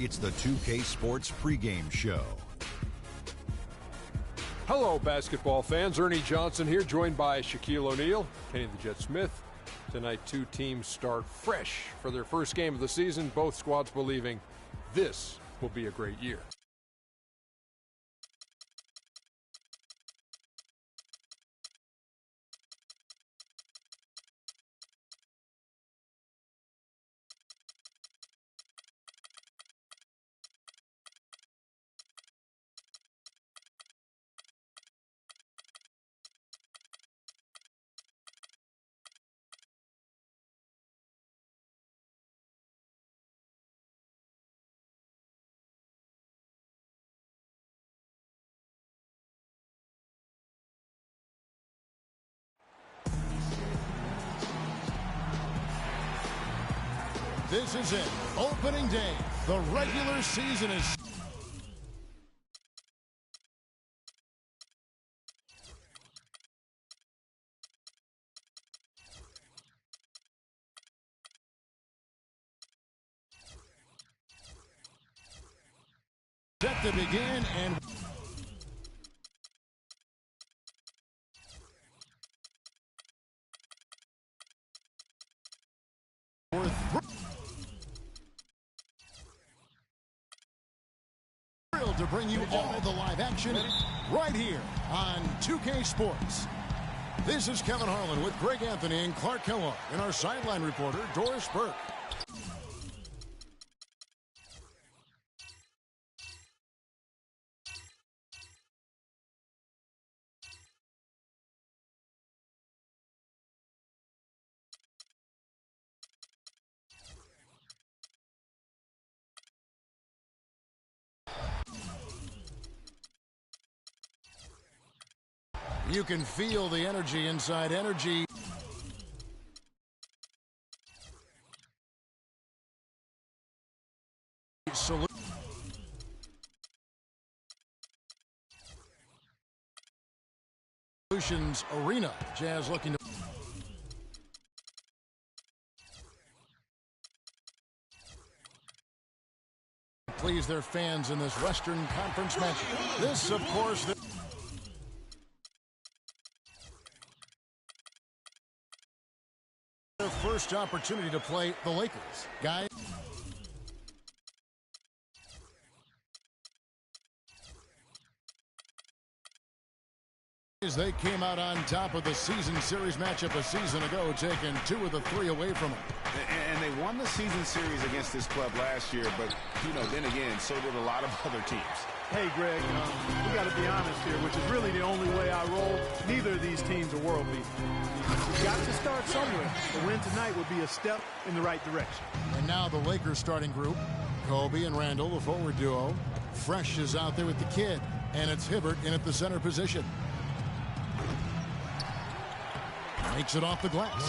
It's the 2K Sports pregame show. Hello, basketball fans. Ernie Johnson here, joined by Shaquille O'Neal, Kenny the Jet Smith. Tonight, two teams start fresh for their first game of the season. Both squads believing this will be a great year. This is it. Opening day. The regular season is... set to begin and... to bring you all the live action right here on 2K Sports. This is Kevin Harlan with Greg Anthony and Clark Kellogg and our sideline reporter, Doris Burke. You can feel the energy inside Energy. Solutions Arena. Jazz looking to please their fans in this Western Conference match. This, of course, their first opportunity to play the Lakers. Guys, they came out on top of the season series matchup a season ago, taking 2 of the 3 away from them. And they won the season series against this club last year, but, you know, then again, so did a lot of other teams. Hey, Greg, we got to be honest here, which is really the only way I roll. Neither of these teams are world beaters. You've got to start somewhere. The win tonight would be a step in the right direction. And now the Lakers starting group. Kobe and Randall, the forward duo. Fresh is out there with the kid, and it's Hibbert in at the center position. Makes it off the glass.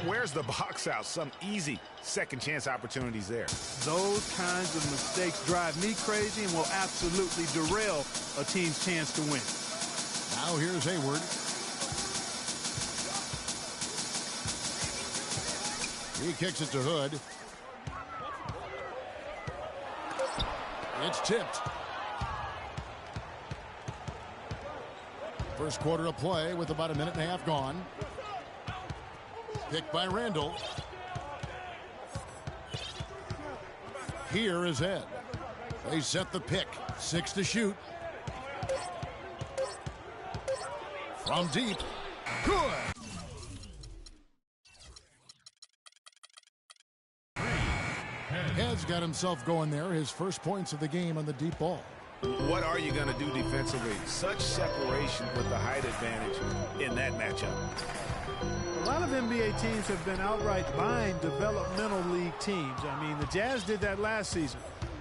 Where's the box out? Some easy second chance opportunities there. Those kinds of mistakes drive me crazy and will absolutely derail a team's chance to win. Now here's Hayward. He kicks it to Hood. It's tipped. First quarter of play with about a minute and a half gone. Picked by Randall. Here is Ed. They set the pick. 6 to shoot. From deep. Good. Ed's got himself going there. His first points of the game on the deep ball. What are you going to do defensively? Such separation with the height advantage in that matchup. A lot of NBA teams have been outright buying developmental league teams. I mean, the Jazz did that last season.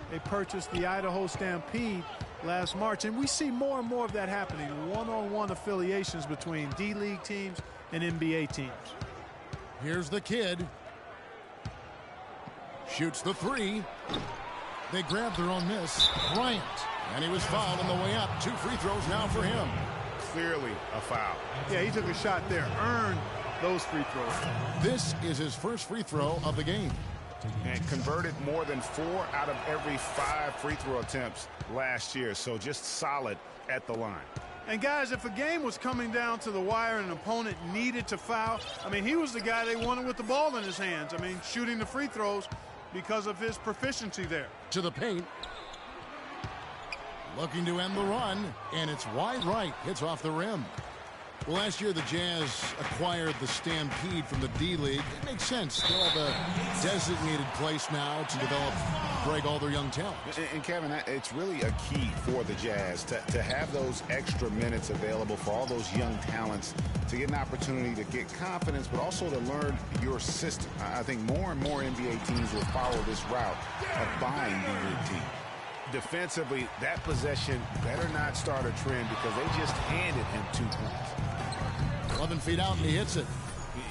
They purchased the Idaho Stampede last March, and we see more and more of that happening. One-on-one affiliations between D-League teams and NBA teams. Here's the kid. Shoots the 3. They grabbed their own miss. Bryant. And he was fouled on the way up. 2 free throws now for him. Clearly a foul. Yeah, he took a shot there. Earned those free throws. This is his first free throw of the game. and converted more than 4 out of every 5 free throw attempts last year. So just solid at the line. And guys, if a game was coming down to the wire and an opponent needed to foul, I mean, he was the guy they wanted with the ball in his hands. I mean, shooting the free throws because of his proficiency there. To the paint. Looking to end the run, and it's wide right. Hits off the rim. Well, last year the Jazz acquired the Stampede from the D-League. It makes sense. They'll have a designated place now to develop, break all their young talent. And Kevin, it's really a key for the Jazz to have those extra minutes available for all those young talents to get an opportunity to get confidence, but also to learn your system. I think more and more NBA teams will follow this route of buying the routine. Defensively, that possession better not start a trend because they just handed him 2 points. 11 feet out, and he hits it.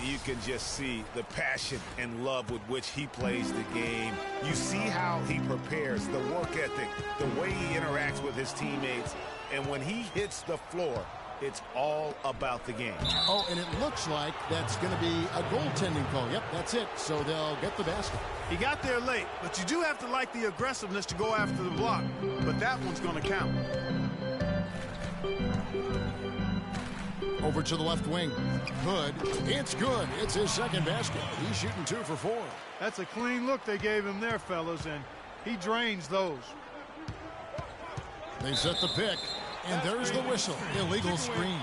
You can just see the passion and love with which he plays the game. You see how he prepares, the work ethic, the way he interacts with his teammates. And when he hits the floor, it's all about the game. Oh, and it looks like that's going to be a goaltending call. Yep, that's it. So they'll get the basket. He got there late, but you do have to like the aggressiveness to go after the block. But that one's going to count. Over to the left wing. Good. It's good. It's his second basket. He's shooting 2 for 4. That's a clean look they gave him there, fellas, and he drains those. They set the pick, and there's the whistle. Illegal screen.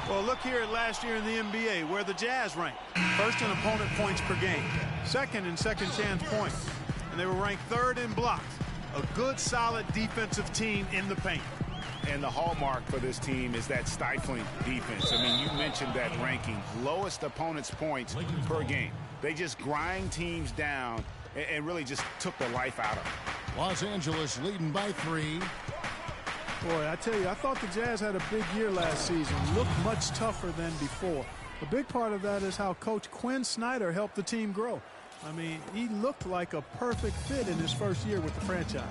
Well, look here at last year in the NBA, where the Jazz ranked. First in opponent points per game. Second in second chance points. And they were ranked 3rd in blocks. A good, solid defensive team in the paint. And the hallmark for this team is that stifling defense. I mean, you mentioned that ranking. Lowest opponent's points per game. They just grind teams down and really just took the life out of them. Los Angeles leading by 3. Boy, I tell you, I thought the Jazz had a big year last season. Looked much tougher than before. A big part of that is how Coach Quinn Snyder helped the team grow. I mean, he looked like a perfect fit in his first year with the franchise.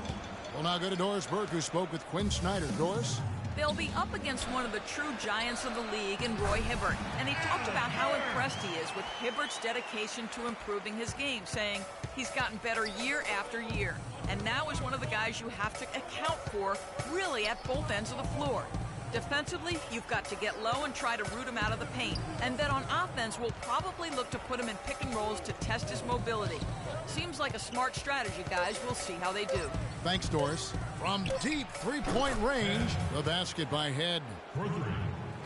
We'll now go to Doris Burke, who spoke with Quinn Snyder. Doris? They'll be up against one of the true giants of the league in Roy Hibbert. And he talked about how impressed he is with Hibbert's dedication to improving his game, saying he's gotten better year after year. And now is one of the guys you have to account for, really at both ends of the floor. Defensively, you've got to get low and try to root him out of the paint. And then on offense, we'll probably look to put him in pick and rolls to test his mobility. Seems like a smart strategy, guys. We'll see how they do. Thanks, Doris. From deep three-point range, the basket by Head.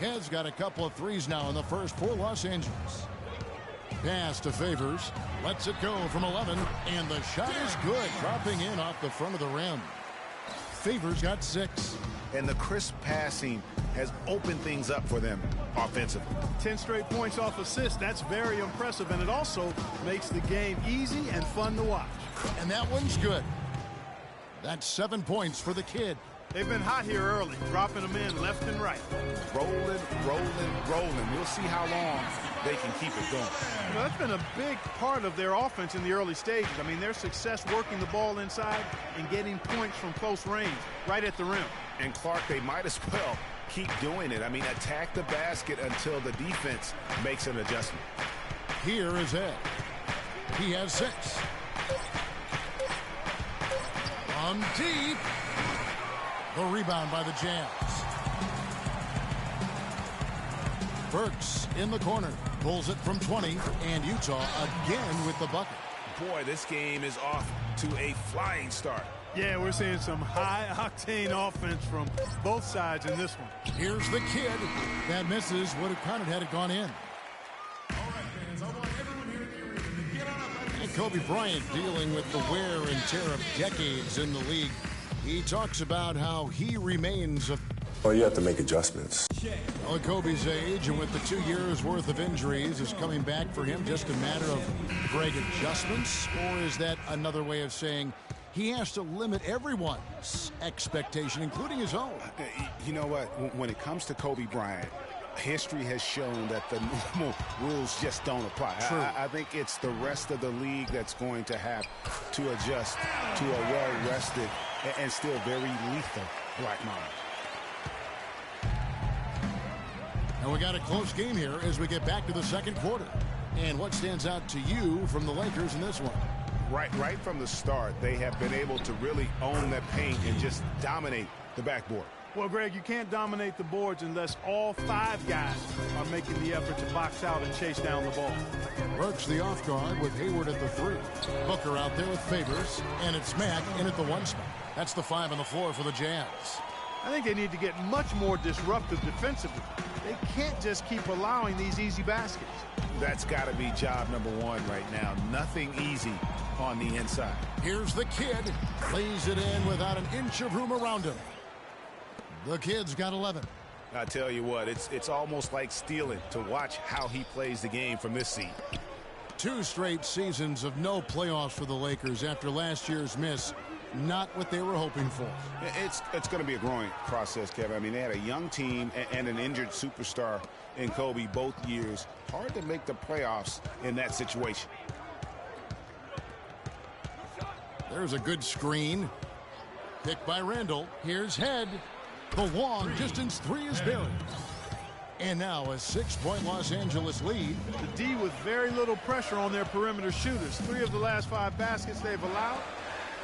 Head's got a couple of threes now in the first for Los Angeles. Pass to Favors. Lets it go from 11, and the shot is good, dropping in off the front of the rim. Favors got 6. And the crisp passing has opened things up for them offensively. 10 straight points off assists. That's very impressive, and it also makes the game easy and fun to watch. And that one's good. That's 7 points for the kid. They've been hot here early, dropping them in left and right. Rolling, rolling, rolling. We'll see how long they can keep it going. You know, that's been a big part of their offense in the early stages. I mean, their success working the ball inside and getting points from close range, right at the rim. And Clark, they might as well keep doing it. I mean, attack the basket until the defense makes an adjustment. Here is Ed. He has 6. From deep. The rebound by the Jazz. Burks in the corner. Pulls it from 20. And Utah again with the bucket. Boy, this game is off to a flying start. Yeah, we're seeing some high-octane offense from both sides in this one. Here's the kid. That misses. Would have counted had it gone in. And Kobe Bryant dealing with the wear and tear of decades in the league. He talks about how he remains a... Well, you have to make adjustments. Well, at Kobe's age, and with the 2 years worth of injuries, is coming back for him just a matter of great adjustments? Or is that another way of saying he has to limit everyone's expectation, including his own? You know what? When it comes to Kobe Bryant, history has shown that the normal rules just don't apply. I think it's the rest of the league that's going to have to adjust to a well-rested and still very lethal Black Mamba. And we got a close game here as we get back to the second quarter. And what stands out to you from the Lakers in this one? Right from the start, they have been able to really own that paint and just dominate the backboard. Well, Greg, you can't dominate the boards unless all 5 guys are making the effort to box out and chase down the ball. Burks the off guard with Hayward at the 3. Booker out there with Favors, and it's Mack in at the 1 spot. That's the 5 on the floor for the Jazz. I think they need to get much more disruptive defensively. They can't just keep allowing these easy baskets. That's got to be job number 1 right now. Nothing easy on the inside. Here's the kid. Lays it in without an inch of room around him. The kid's got 11. I tell you what, it's almost like stealing to watch how he plays the game from this seat. 2 straight seasons of no playoffs for the Lakers after last year's miss. Not what they were hoping for. It's going to be a growing process, Kevin. I mean, they had a young team and an injured superstar in Kobe both years. Hard to make the playoffs in that situation. There's a good screen. Picked by Randall. Here's Head. The long distance 3 is buried. And now a 6-point Los Angeles lead. The D with very little pressure on their perimeter shooters. 3 of the last 5 baskets they've allowed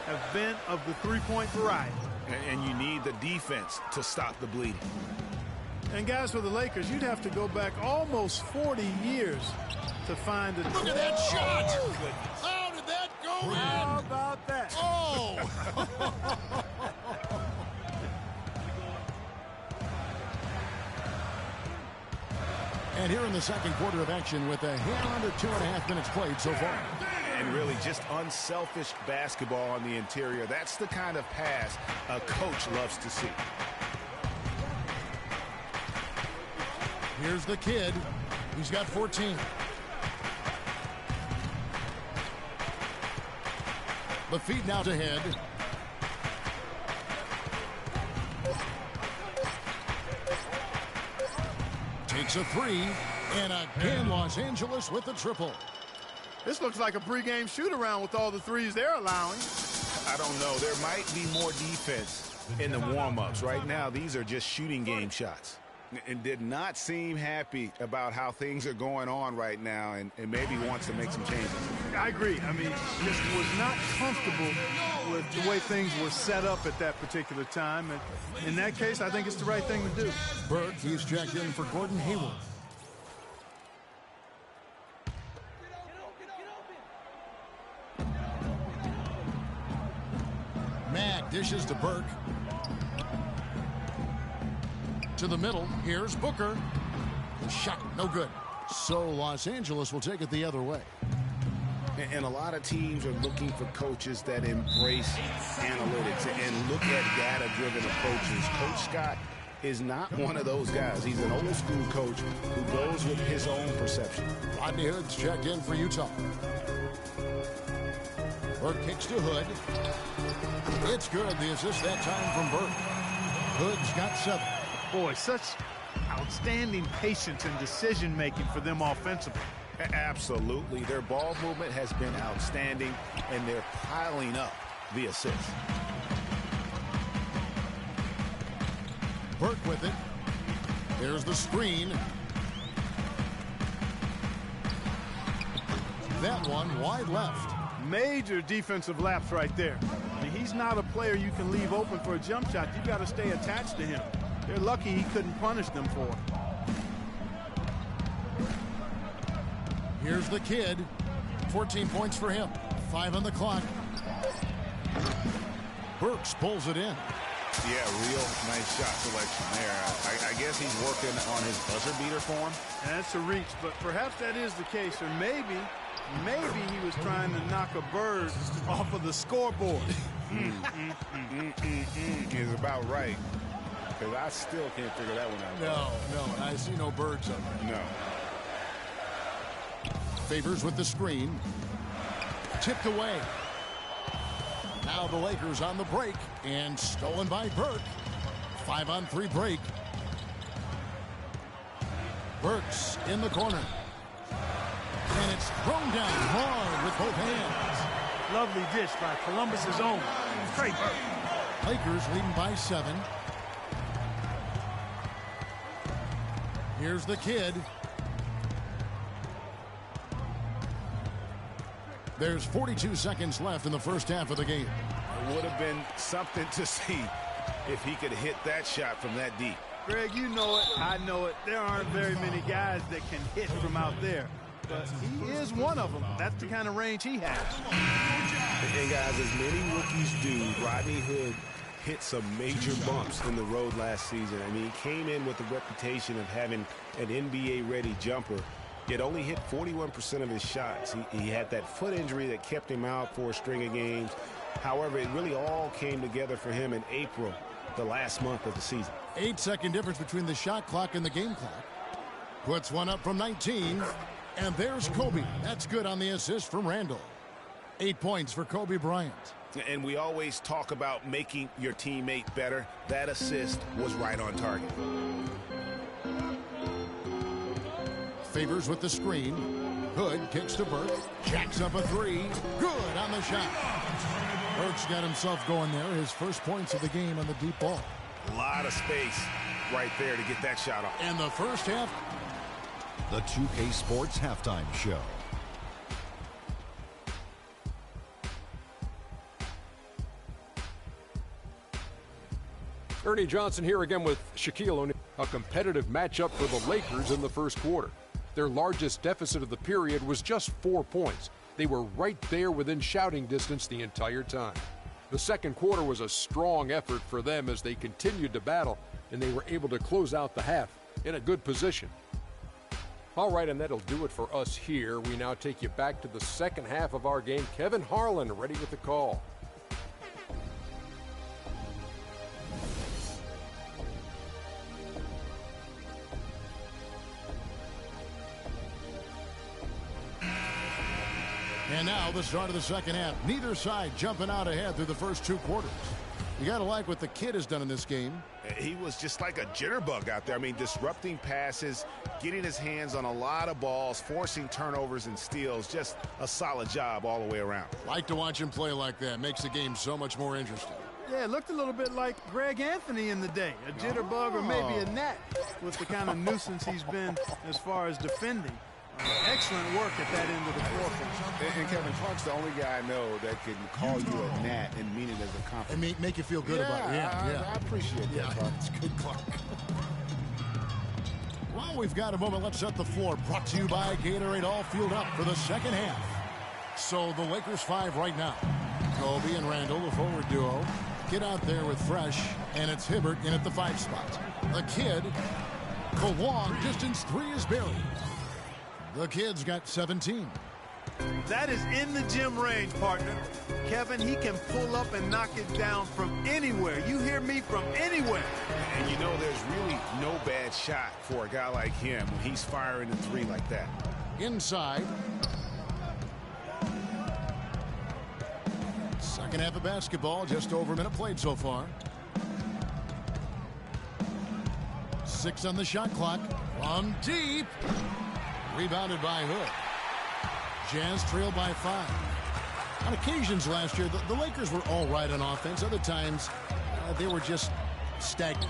have been of the 3-point variety. And you need the defense to stop the bleeding. And guys, for the Lakers, you'd have to go back almost 40 years to find a... Look at that shot! How did that go in? How about that? Oh! And here in the second quarter of action with a hair under 2.5 minutes played so far. And really just unselfish basketball on the interior. That's the kind of pass a coach loves to see. Here's the kid. He's got 14. The feed now to Head. Takes a 3, and again Los Angeles with the triple. This looks like a pregame shoot-around with all the threes they're allowing. I don't know. There might be more defense in the warm-ups. Right now, these are just shooting game shots. And did not seem happy about how things are going on right now and maybe wants to make some changes. I agree. I mean, just was not comfortable with the way things were set up at that particular time. And in that case, I think it's the right thing to do. Burke, he's checked in for Gordon Hayward. Mack dishes to Burke. To the middle. Here's Booker. The shot, no good. So Los Angeles will take it the other way. And a lot of teams are looking for coaches that embrace analytics and look at data-driven approaches. Coach Scott is not one of those guys. He's an old-school coach who goes with his own perception. Rodney Hood's checked in for Utah. Burke kicks to Hood. It's good. The assist that time from Burke. Hood's got 7. Boy, such outstanding patience and decision-making for them offensively. Absolutely. Their ball movement has been outstanding, and they're piling up the assists. Burke with it. There's the screen. That one wide left. Major defensive lapse right there. I mean, he's not a player you can leave open for a jump shot. You've got to stay attached to him. They're lucky he couldn't punish them for it. Here's the kid. 14 points for him. 5 on the clock. Burks pulls it in. Yeah, real nice shot selection there. I guess he's working on his buzzer beater form. That's a reach, but perhaps that is the case. Or maybe he was trying to knock a bird off of the scoreboard. Is about right. Because I still can't figure that one out. No, I see no birds up there. No. Favors with the screen. Tipped away. Now the Lakers on the break and stolen by Burke. 5-on-3 break. Burks in the corner. And it's thrown down hard with both hands. Lovely dish by Columbus's own Trey Burke. Lakers leading by 7. Here's the kid. There's 42 seconds left in the first half of the game. It would have been something to see if he could hit that shot from that deep. Greg, you know it. I know it. There aren't very many guys that can hit from out there. But he is one of them. That's the kind of range he has. And guys, as many rookies do, Rodney Hood hit some major bumps in the road last season. I mean, he came in with the reputation of having an NBA-ready jumper, yet only hit 41% of his shots. He had that foot injury that kept him out for a string of games. However, it really all came together for him in April, the last month of the season. 8-second difference between the shot clock and the game clock. Puts one up from 19. And there's Kobe. That's good on the assist from Randall. 8 points for Kobe Bryant. And we always talk about making your teammate better. That assist was right on target. Favors with the screen. Hood kicks to Burke. Jacks up a three. Good on the shot. Burke's got himself going there. His first points of the game on the deep ball. A lot of space right there to get that shot off. And the first half. The 2K Sports Halftime Show. Ernie Johnson here again with Shaquille O'Neal. A competitive matchup for the Lakers in the first quarter. Their largest deficit of the period was just 4 points. They were right there within shouting distance the entire time. The second quarter was a strong effort for them as they continued to battle, and they were able to close out the half in a good position. All right, and that'll do it for us here. We now take you back to the second half of our game. Kevin Harlan ready with the call. And now the start of the second half. Neither side jumping out ahead through the first 2 quarters. You got to like what the kid has done in this game. He was just like a jitterbug out there. I mean, disrupting passes, getting his hands on a lot of balls, forcing turnovers and steals. Just a solid job all the way around. Like to watch him play like that. Makes the game so much more interesting. Yeah, it looked a little bit like Greg Anthony in the day. A jitterbug or maybe a gnat with the kind of nuisance he's been as far as defending. Excellent work at that end of the floor. And Kevin Clark's the only guy I know that can call you a gnat and mean it as a compliment. And make you feel good about it. I appreciate that, Clark. It's good, Clark. Well, we've got a moment. Let's set the floor. Brought to you by Gatorade. All fueled up for the second half. So the Lakers 5 right now. Kobe and Randall, the forward duo, get out there with Fresh, and it's Hibbert in at the 5 spot. The kid, the long distance 3 is buried. The kid's got 17. That is in the gym range, partner. Kevin, he can pull up and knock it down from anywhere. You hear me? From anywhere. And you know there's really no bad shot for a guy like him when he's firing a 3 like that. Inside. Second half of basketball, just over a minute played so far. 6 on the shot clock. From deep. Rebounded by Hood. Jazz trailed by 5. On occasions last year, the Lakers were all right on offense. Other times, they were just stagnant.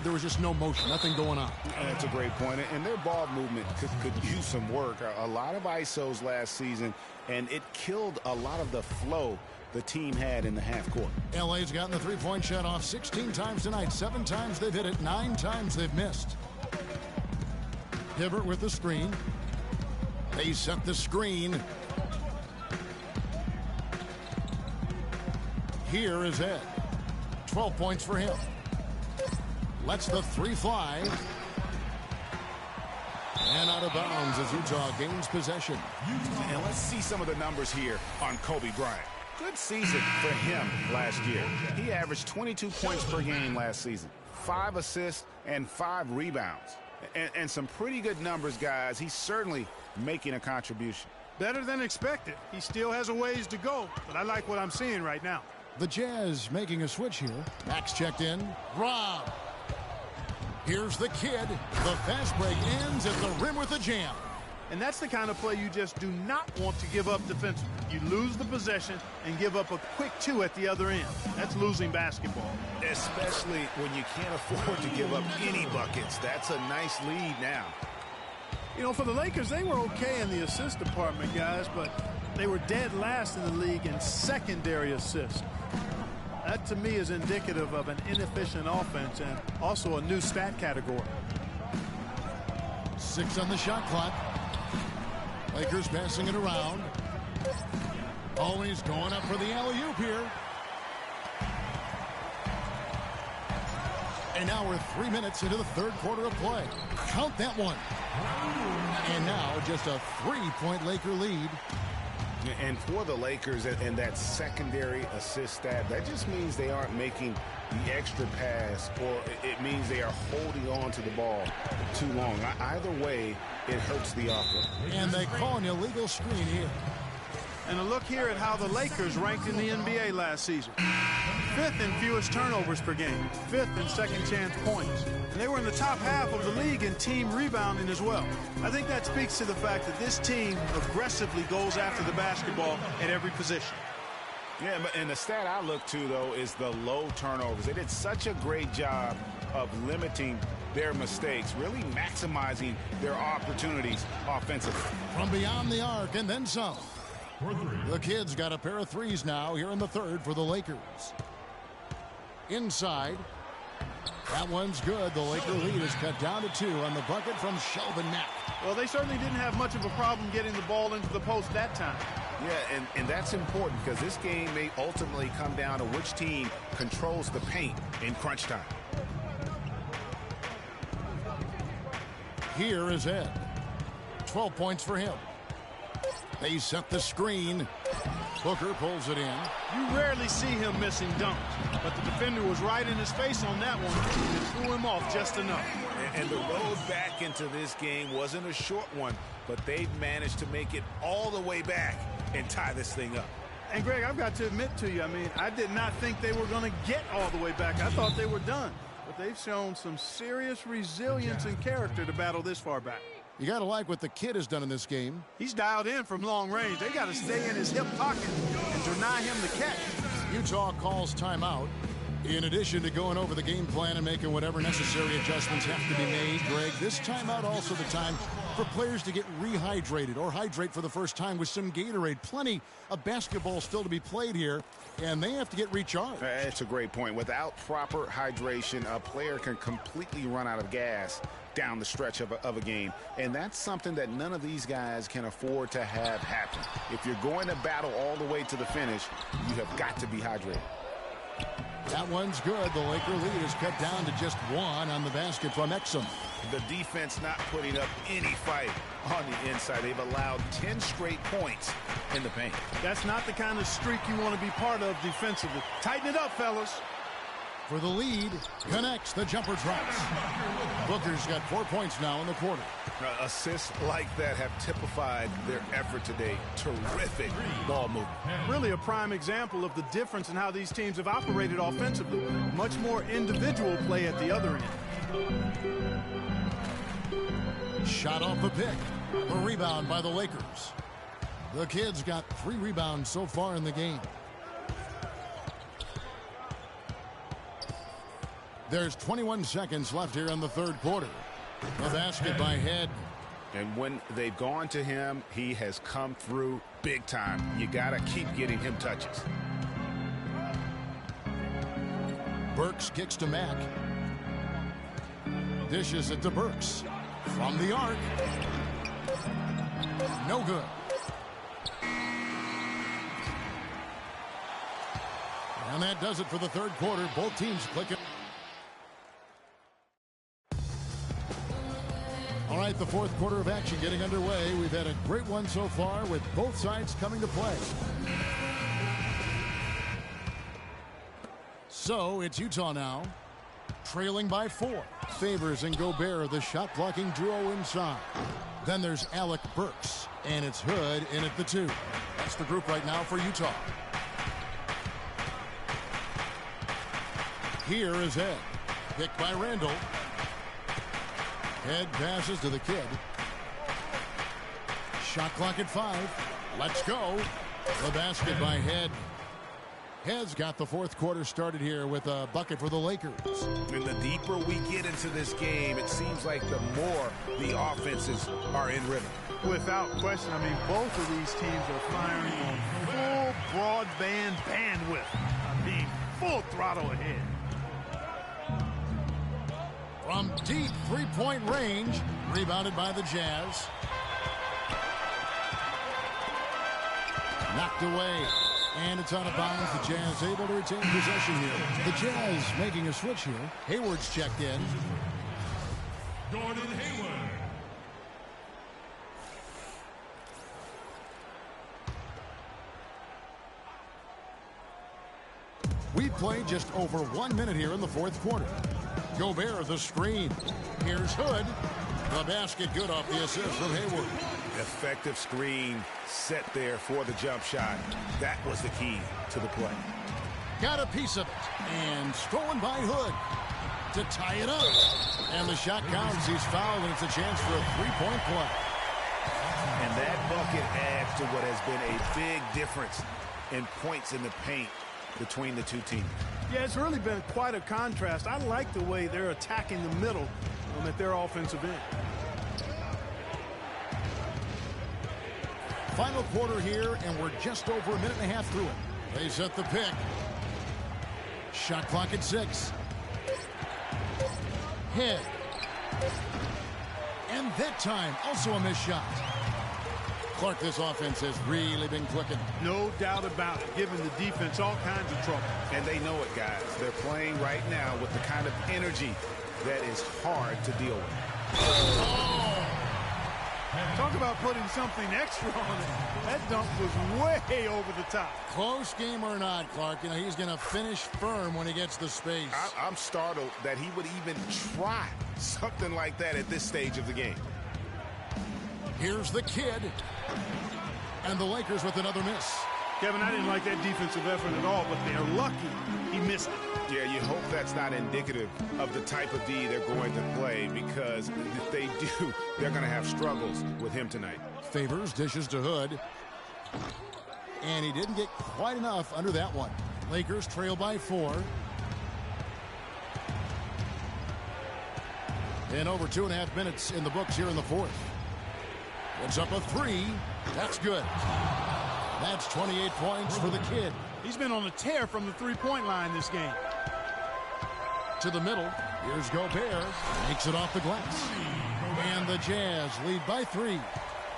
There was just no motion, nothing going on. That's a great point. And their ball movement could use some work. A lot of ISOs last season, and it killed a lot of the flow the team had in the half court. LA's gotten the three-point shot off 16 times tonight. 7 times they've hit it, 9 times they've missed. Hibbert with the screen. They set the screen. Here is Ed. 12 points for him. Lets the 3 fly. And out of bounds as Utah gains possession. And let's see some of the numbers here on Kobe Bryant. Good season for him last year. He averaged 22 points per game last season, 5 assists and 5 rebounds. And some pretty good numbers, guys. He's certainly making a contribution. Better than expected. He still has a ways to go, but I like what I'm seeing right now. The Jazz making a switch here. Max checked in. Rob. Here's the kid. The fast break ends at the rim with a jam. And that's the kind of play you just do not want to give up defensively. You lose the possession and give up a quick 2 at the other end. That's losing basketball. Especially when you can't afford to give up any buckets. That's a nice lead now. You know, for the Lakers, they were okay in the assist department, guys, but They were dead last in the league in secondary assists. That, to me, is indicative of an inefficient offense and also a new stat category. 6 on the shot clock. Lakers passing it around. Always going up for the alley-oop here. And now we're 3 minutes into the third quarter of play. Count that one. And now just a 3-point Laker lead. And for the Lakers and that secondary assist stat, that just means they aren't making the extra pass, or it means they are holding on to the ball too long. Either way, it hurts the offense. And they call an illegal screen here. And a look here at how the Lakers ranked in the NBA last season. 5th in fewest turnovers per game, 5th in second chance points. And they were in the top half of the league in team rebounding as well. I think that speaks to the fact that this team aggressively goes after the basketball at every position. Yeah, and the stat I look to, though, is the low turnovers. They did such a great job of limiting their mistakes, really maximizing their opportunities offensively. From beyond the arc and then some. The Kids got a pair of threes now here in the third for the Lakers. Inside. That one's good. The Laker lead is cut down to 2 on the bucket from Shelvin Mack. Well, they certainly didn't have much of a problem getting the ball into the post that time. Yeah, and that's important because this game may ultimately come down to which team controls the paint in crunch time. Here is Ed. 12 points for him. They set the screen. Booker pulls it in. You rarely see him missing dunks, but the defender was right in his face on that one and threw him off just enough. And the road back into this game wasn't a short one, but they've managed to make it all the way back and tie this thing up. And, Greg, I've got to admit to you, I mean, I did not think they were going to get all the way back. I thought they were done. But they've shown some serious resilience and character to battle this far back. You got to like what the Kid has done in this game. He's dialed in from long range. They got to stay in his hip pocket and deny him the catch. Utah calls timeout. In addition to going over the game plan and making whatever necessary adjustments have to be made, Greg, this timeout also the time for players to get rehydrated or hydrate for the first time with some Gatorade. Plenty of basketball still to be played here, and they have to get recharged. That's a great point. Without proper hydration, a player can completely run out of gas down the stretch of a game. And that's something that none of these guys can afford to have happen. If you're going to battle all the way to the finish, you have got to be hydrated. That one's good. The Laker lead is cut down to just 1 on the basket from Exum. The defense not putting up any fight on the inside. They've allowed 10 straight points in the paint. That's not the kind of streak you want to be part of defensively. Tighten it up, fellas. For the lead, connects, the jumper drops. Booker's got 4 points now in the quarter. Assists like that have typified their effort today. Terrific ball movement. Really a prime example of the difference in how these teams have operated offensively. Much more individual play at the other end. Shot off the pick. A rebound by the Lakers. The Kids got 3 rebounds so far in the game. There's 21 seconds left here in the third quarter. The basket by Head. And when they've gone to him, he has come through big time. You got to keep getting him touches. Burks kicks to Mack. Dishes it to Burks. From the arc. No good. And that does it for the third quarter. Both teams clicking. All right, the fourth quarter of action getting underway. We've had a great one so far with both sides coming to play. So it's Utah now, trailing by 4. Favors and Gobert, the shot-blocking duo inside. Then there's Alec Burks, and it's Hood in at the 2. That's the group right now for Utah. Here is Ed, picked by Randall. Head passes to the Kid. Shot clock at 5. Let's go. The basket by Head. Heads got the fourth quarter started here with a bucket for the Lakers. And the deeper we get into this game, it seems like the more the offenses are in rhythm. Without question, I mean, both of these teams are firing on full broadband bandwidth. I mean, full throttle ahead. From deep three-point range, rebounded by the Jazz. Knocked away. And it's out of bounds. The Jazz able to retain possession here. The Jazz making a switch here. Hayward's checked in. Gordon Hayward. We've played just over 1 minute here in the fourth quarter. Gobert the screen. Here's Hood. The basket good off the assist from Hayward. Effective screen set there for the jump shot. That was the key to the play. Got a piece of it. And stolen by Hood to tie it up. And the shot counts. He's fouled, and it's a chance for a three-point play. And that bucket adds to what has been a big difference in points in the paint between the two teams. Yeah, it's really been quite a contrast. I like the way they're attacking the middle at their offensive end. Final quarter here, and we're just over a minute and a half through it. They set the pick. Shot clock at 6. Head. And that time, also a missed shot. Clark, this offense has really been clicking. No doubt about it, giving the defense all kinds of trouble. And they know it, guys. They're playing right now with the kind of energy that is hard to deal with. Oh! Talk about putting something extra on it. That dunk was way over the top. Close game or not, Clark, he's going to finish firm when he gets the space. I'm startled that he would even try something like that at this stage of the game. Here's the kid. And the Lakers with another miss. Kevin, I didn't like that defensive effort at all, but they're lucky he missed it. Yeah, you hope that's not indicative of the type of D they're going to play, because if they do, they're going to have struggles with him tonight. Favors dishes to Hood. And he didn't get quite enough under that one. Lakers trail by 4. And over 2.5 minutes in the books here in the fourth. It's up a 3. That's good. That's 28 points for the kid. He's been on a tear from the three-point line this game. To the middle. Here's Gobert. Makes it off the glass. And the Jazz lead by 3.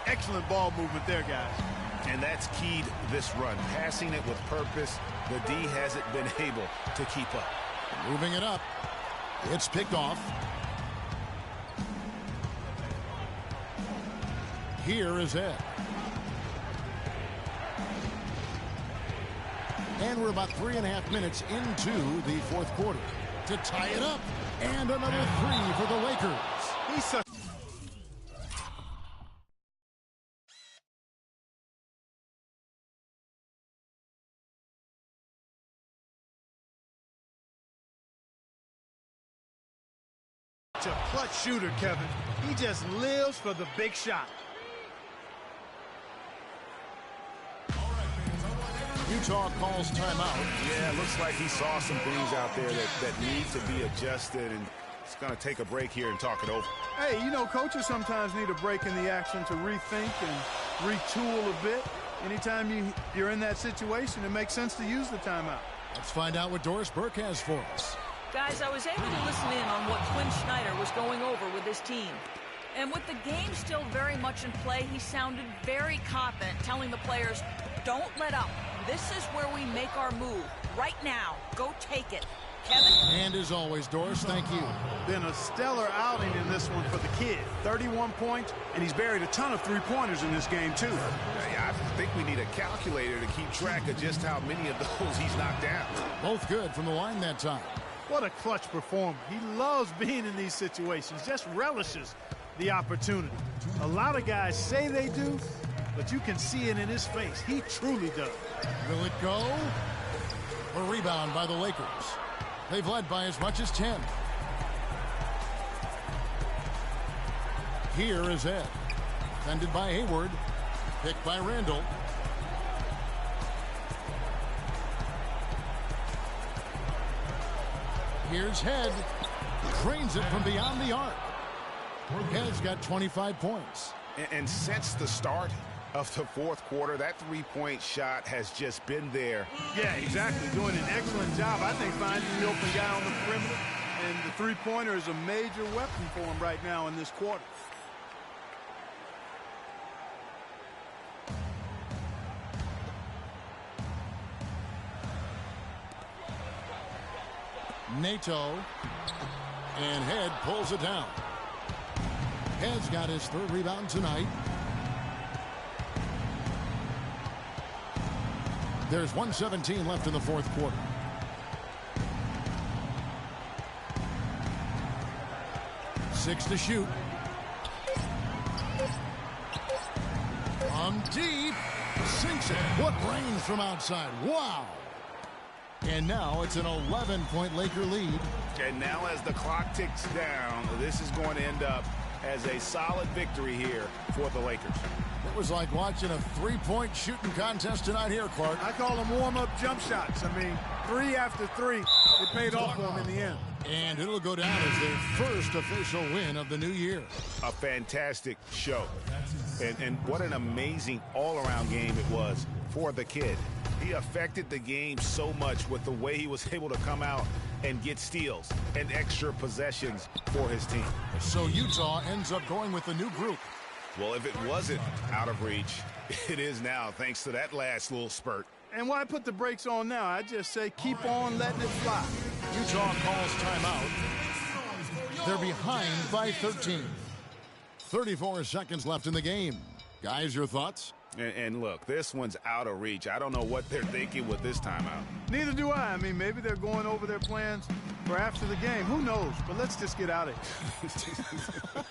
Excellent ball movement there, guys. And that's keyed this run. Passing it with purpose. The D hasn't been able to keep up. Moving it up. It's picked off. Here is Ed. And we're about 3.5 minutes into the fourth quarter. To tie it up. And another 3 for the Lakers. He's such... a clutch shooter, Kevin. He just lives for the big shot. Utah calls timeout. Yeah, it looks like he saw some things out there that need to be adjusted, and it's going to take a break here and talk it over. Hey, coaches sometimes need a break in the action to rethink and retool a bit. Anytime you're in that situation, it makes sense to use the timeout. Let's find out what Doris Burke has for us. Guys, I was able to listen in on what Quinn Snyder was going over with his team. And with the game still very much in play, he sounded very confident, telling the players, don't let up. This is where we make our move. Right now. Go take it. Kevin? And as always, Doris, thank you. Been a stellar outing in this one for the kid. 31 points, and he's buried a ton of three-pointers in this game, too. I think we need a calculator to keep track of just how many of those he's knocked down. Both good from the line that time. What a clutch performer. He loves being in these situations, just relishes the opportunity. A lot of guys say they do, but you can see it in his face. He truly does. Will it go? A rebound by the Lakers. They've led by as much as 10. Here is Ed. Defended by Hayward. Picked by Randall. Here's Head. Drains it from beyond the arc. Head's got 25 points. And since the start of the fourth quarter, that three-point shot has just been there. Yeah, exactly. Doing an excellent job, I think, finding the open guy on the perimeter. And the three-pointer is a major weapon for him right now in this quarter. Nato. And Head pulls it down. Head's got his third rebound tonight. There's 1:17 left in the fourth quarter. Six to shoot. From deep. Sinks it. What rains from outside. Wow. And now it's an 11-point Laker lead. And now as the clock ticks down, this is going to end up as a solid victory here for the Lakers. It was like watching a three-point shooting contest tonight here, Clark. I call them warm-up jump shots. I mean, three after three, it paid off for them in the end. And it'll go down as their first official win of the new year. A fantastic show. And what an amazing all-around game it was for the kid. He affected the game so much with the way he was able to come out and get steals and extra possessions for his team. So Utah ends up going with the new group. Well, if it wasn't out of reach, it is now, thanks to that last little spurt. And why put the brakes on now? I just say keep on letting it fly. Utah calls timeout. They're behind by 13. 34 seconds left in the game. Guys, your thoughts? And look, this one's out of reach. I don't know what they're thinking with this timeout. Neither do I. I mean, maybe they're going over their plans for after the game. Who knows? But let's just get out of here.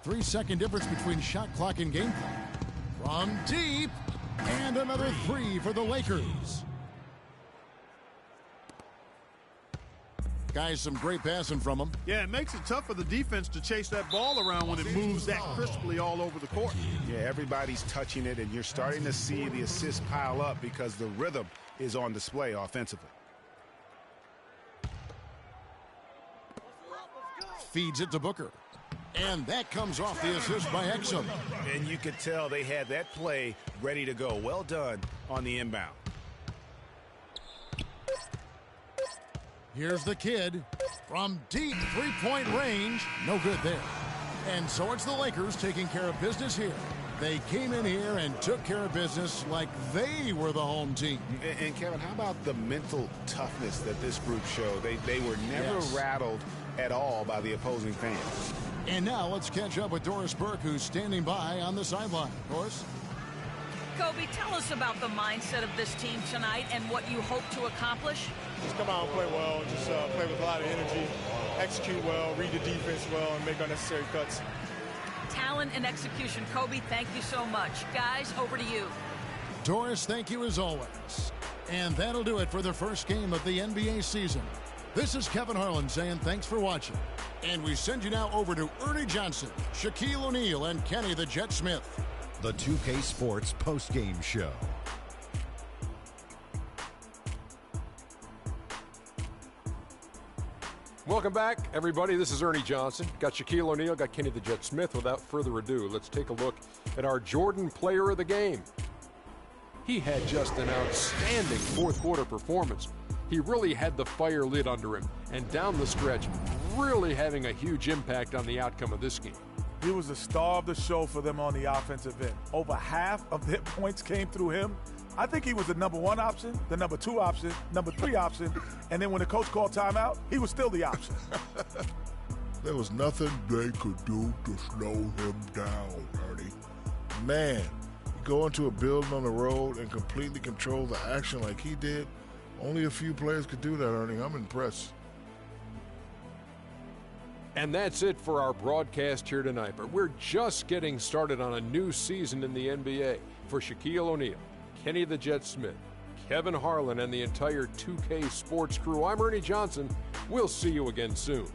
3-second difference between shot clock and game clock. From deep. And another three for the Lakers. Guys, some great passing from them. Yeah, it makes it tough for the defense to chase that ball around when it moves that crisply all over the court. Yeah, everybody's touching it, and you're starting to see the assists pile up because the rhythm is on display offensively. Feeds it to Booker. And that comes off the assist by Exum. And you could tell they had that play ready to go. Well done on the inbound. Here's the kid from deep three-point range. No good there. And so it's the Lakers taking care of business here. They came in here and took care of business like they were the home team. And Kevin, how about the mental toughness that this group showed? They were never rattled at all by the opposing fans. And now let's catch up with Doris Burke, who's standing by on the sideline. Doris? Kobe, tell us about the mindset of this team tonight and what you hope to accomplish. Just come out and play well, just play with a lot of energy, execute well, read the defense well, and make unnecessary cuts. Talent and execution. Kobe, thank you so much. Guys, over to you. Doris, thank you as always. And that'll do it for the first game of the NBA season. This is Kevin Harlan saying thanks for watching. And we send you now over to Ernie Johnson, Shaquille O'Neal, and Kenny the Jet Smith. The 2K Sports postgame show. Welcome back, everybody. This is Ernie Johnson. Got Shaquille O'Neal, got Kenny the Jet Smith. Without further ado, let's take a look at our Jordan player of the game. He had just an outstanding fourth quarter performance. He really had the fire lit under him, and down the stretch, really having a huge impact on the outcome of this game. He was the star of the show for them on the offensive end. Over half of their points came through him. I think he was the number one option, the number two option, number three option, and then when the coach called timeout, he was still the option. There was nothing they could do to slow him down, Ernie. Man, you go into a building on the road and completely control the action like he did. Only a few players could do that, Ernie. I'm impressed. And that's it for our broadcast here tonight. But we're just getting started on a new season in the NBA. For Shaquille O'Neal, Kenny the Jet Smith, Kevin Harlan, and the entire 2K Sports crew, I'm Ernie Johnson. We'll see you again soon.